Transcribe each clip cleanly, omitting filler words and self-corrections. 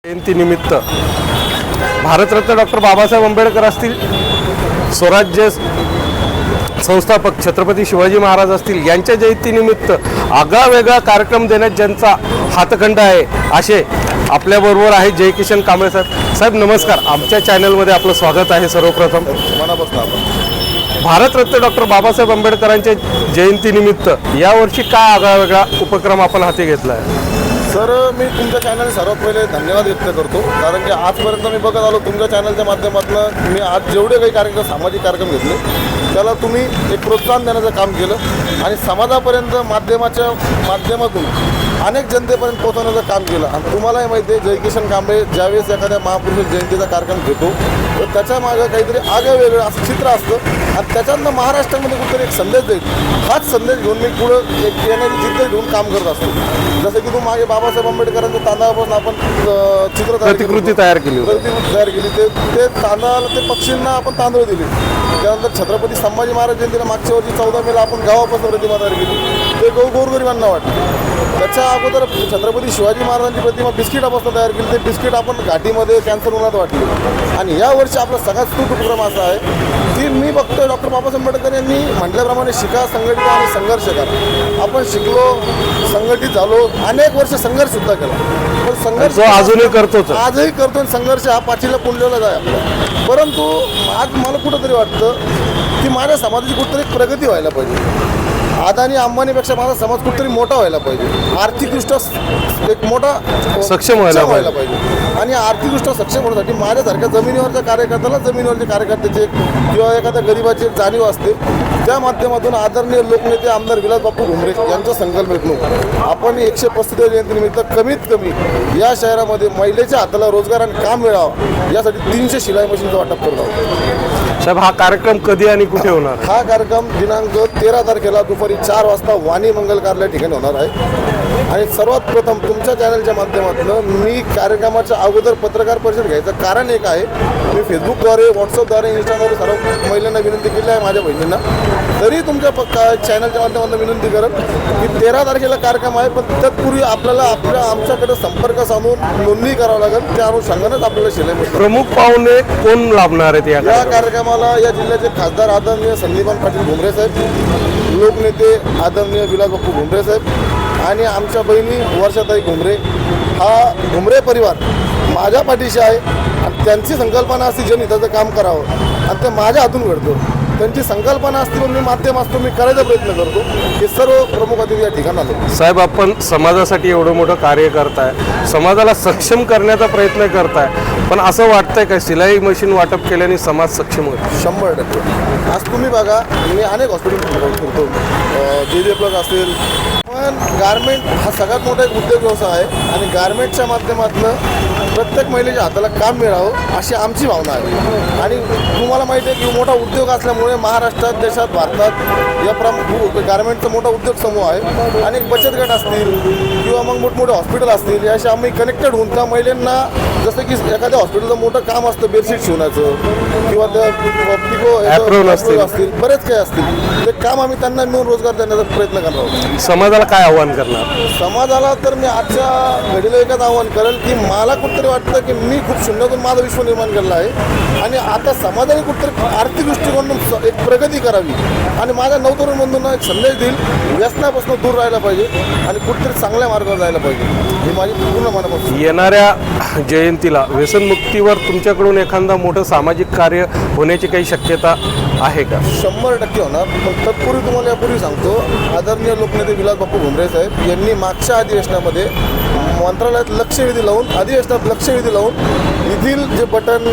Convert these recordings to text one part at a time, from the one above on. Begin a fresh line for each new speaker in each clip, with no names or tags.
जयंतीनिमित्त भारतरत्न डॉक्टर बाबासाहेब आंबेडकर असतील, स्वराज्य संस्थापक छत्रपती शिवाजी महाराज असतील, यांच्या जयंतीनिमित्त आगळा वेगळा कार्यक्रम देण्यात ज्यांचा हातखंड आहे असे आपल्याबरोबर आहे जयकिशन कांबळे साहेब. साहेब नमस्कार, आमच्या चॅनलमध्ये आपलं स्वागत आहे. सर्वप्रथम
मनापासून आपण
भारतरत्न डॉक्टर बाबासाहेब आंबेडकरांच्या जयंतीनिमित्त यावर्षी काय आगळा वेगळा उपक्रम आपण हाती घेतला आहे?
सर, मी तुमच्या चॅनल सर्वात पहिले धन्यवाद व्यक्त करतो, कारण की आजपर्यंत मी बघत आलो तुमच्या चॅनलच्या माध्यमातून मी आज जेवढे काही कार्यक्रम सामाजिक कार्यक्रम घेतले त्याला तुम्ही एक प्रोत्साहन देण्याचं काम केलं आणि समाजापर्यंत माध्यमाच्या माध्यमातून अनेक जनतेपर्यंत पोहोचवण्याचं काम केलं. आणि तुम्हालाही माहिती आहे, जयकिशन कांबळे ज्यावेळेस एखाद्या महापुरुष जयंतीचा कार्यक्रम घेतो तर त्याच्या मागं काहीतरी आगळं वेगळं असं चित्र असतं आणि त्याच्यातनं महाराष्ट्रामध्ये कुठेतरी एक संदेश देईल. हाच संदेश घेऊन मी पुढं एक येणारी जिद्द घेऊन काम करत असतो. जसं की तू मागे बाबासाहेब आंबेडकरांच्या तांदळापासून आपण चित्र
प्रतिकृती तयार केली.
ते तांदळाला ते पक्षींना आपण तांदूळ दिले. त्यानंतर छत्रपती संभाजी महाराज जयंतीला मागच्या वर्षी 14 मेला आपण गावापासून प्रतिमा तयार केली. ते गोरगरिबांना वाटलं. त्याच्या अगोदर छत्रपती शिवाजी महाराजांची प्रतिमा बिस्किटापासून तयार केली. ते बिस्किट आपण घाटीमध्ये कॅन्सर उन्हात वाटले. आणि यावर्षी आपला सगळ्यात स्तुत उपक्रम असा आहे की मी बघतोय डॉक्टर बाबासाहेब आंबेडकर यांनी म्हटल्याप्रमाणे शिका, संघटित आणि संघर्ष करा. आपण शिकलो, संघटित झालो, अनेक वर्ष संघर्षसुद्धा केला, पण संघर्ष
अजूनही करतोच,
आजही करतो. आणि संघर्ष हा पाचीला पुंडलेलाच आहे आपला. परंतु आज मला कुठंतरी वाटतं की माझ्या समाजाची कुठंतरी प्रगती व्हायला पाहिजे. अदानी अंबानीपेक्षा माझा समाज कुठेतरी मोठा व्हायला पाहिजे, आर्थिकदृष्ट्या एक मोठा
सक्षम व्हायला
पाहिजे. आणि आर्थिकदृष्ट्या सक्षम होण्यासाठी माझ्यासारख्या जमिनीवरच्या कार्यकर्त्याला जमिनीवरच्या कार्यकर्त्याचे किंवा एखाद्या गरीबाची एक जाणीव असते. त्या माध्यमातून आदरणीय लोकनेते आमदार विलास बापू घुमरे यांच्या संकल्पनेतून आपण 135व्या जयंतीनिमित्त कमीत कमी या शहरामध्ये महिलेच्या हाताला रोजगार आणि काम मिळावं यासाठी 300 शिलाई मशीनचं वाटप करत आहोत.
साहेब, हा कार्यक्रम कधी आणि कुठे होणार?
हा कार्यक्रम दिनांक 13 तारखेला दुपारी 4 वाजता वाणी मंगल कार्यालय ठिकाणी होणार आहे. आणि सर्वात प्रथम तुमच्या चॅनलच्या माध्यमातून मी कार्यक्रमाच्या अगोदर पत्रकार परिषद घ्यायचं कारण एक आहे, मी फेसबुकद्वारे, व्हॉट्सअपद्वारे, इंस्टाद्वारे सर्व महिलांना विनंती केली आहे, माझ्या बहिणींना. तरी तुमच्या चॅनलच्या माध्यमातून विनंती करत की 13 तारखेला कार्यक्रम आहे, पण तत्पूर्वी आपल्याला आमच्याकडे संपर्क साधून नोंदणी करावं लागेल. त्या अनुषंगानेच आपल्याला शिलाई.
प्रमुख पाहुणे कोण लाभणार आहेत या
कार्यक्रमाला? या जिल्ह्याचे खासदार आदरणीय संदीपान पाटील घुमरे साहेब, लोकनेते आदरणीय विलास बापू घुमरे साहेब आणि आमच्या बहिणी वर्षाताई घुमरे. हा घुमरे परिवार माझ्या पाठीशी आहे आणि त्यांची संकल्पना असते जनहिताचं काम करावं आणि ते माझ्या हातून घडतं. त्यांची संकल्पना असते पण मी माध्यम असतो, मी करायचा प्रयत्न करतो. हे सर्व प्रमुख अतिथी या ठिकाणी आलो.
साहेब, आपण समाजासाठी एवढं मोठं कार्य करताय, समाजाला सक्षम करण्याचा प्रयत्न करताय, पण असं वाटतंय का सिलाई मशीन वाटप केल्याने समाज सक्षम होईल?
100%. आज तुम्ही बघा, मी अनेक हॉस्पिटल फिरतो, जे प्लस असेल, पण गारमेंट हा सगळ्यात मोठा एक उद्योग व्यवसाय आहे आणि गारमेंटच्या माध्यमातून प्रत्येक महिलेच्या हाताला काम मिळावं अशी आमची भावना आहे. आणि तुम्हाला माहिती आहे की मोठा उद्योग असल्यामुळे महाराष्ट्रात, देशात, भारतात या गारमेंटचा मोठा उद्योग समूह आहे. अनेक बचत गट असतील किंवा मग मोठमोठे हॉस्पिटल असतील, याशी आम्ही कनेक्टेड होऊन त्या महिलांना, जसं की एखाद्या हॉस्पिटलचं मोठं काम असतं बेडशीट शिवण्याचं किंवा त्या पिको असतील, बरेच काही असतील, ते काम आम्ही त्यांना मिळून रोजगार देण्याचा प्रयत्न करणार आहोत.
समाजाला काय आव्हान करणार?
समाजाला तर मी आजच्या घडीला एकच आव्हान करेल की मला कुठेतरी वाटतं की मी खूप शून्यातून माझं विश्व निर्माण केलं आहे आणि आता समाजाने कुठेतरी आर्थिक दृष्टिकोनातून एक प्रगती करावी आणि माझ्या नवतरुण बंधूंना एक संदेश देईल, व्यसनापासून दूर राहायला पाहिजे आणि कुठेतरी चांगल्या मार्गावर जायला पाहिजे. ही माझी पूर्ण मनापासून.
येणाऱ्या जयंतीला व्यसनमुक्तीवर तुमच्याकडून एखादा मोठं सामाजिक कार्य होण्याची काही शक्यता आहे का?
100% होणार. पण तत्पूर्वी तुम्हाला यापूर्वी सांगतो, आदरणीय लोकनेते विलास बापू घुमरे साहेब यांनी मागच्या अधिवेशनामध्ये मंत्रालयात लक्षवेधी लावून येथील जे बटन,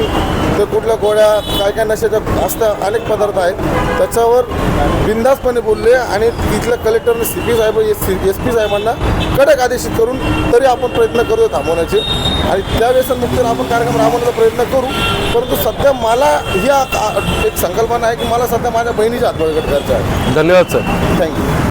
ते कुठल्या गोळ्या, काय नशाच्या असतात अनेक पदार्थ आहेत त्याच्यावर बिनधास्तपणे बोलले आणि तिथल्या कलेक्टरने CP साहेब, SP साहेबांना कडक आदेशित करून तरी आपण प्रयत्न करतो थांबवण्याचे आणि त्या व्यसनमुक्तीवर आपण कार्यक्रम राबवण्याचा प्रयत्न करू. परंतु सध्या मला ही एक संकल्पना आहे की मला सध्या माझ्या बहिणीच्या हातभार करायचं आहे.
धन्यवाद सर.
थँक्यू.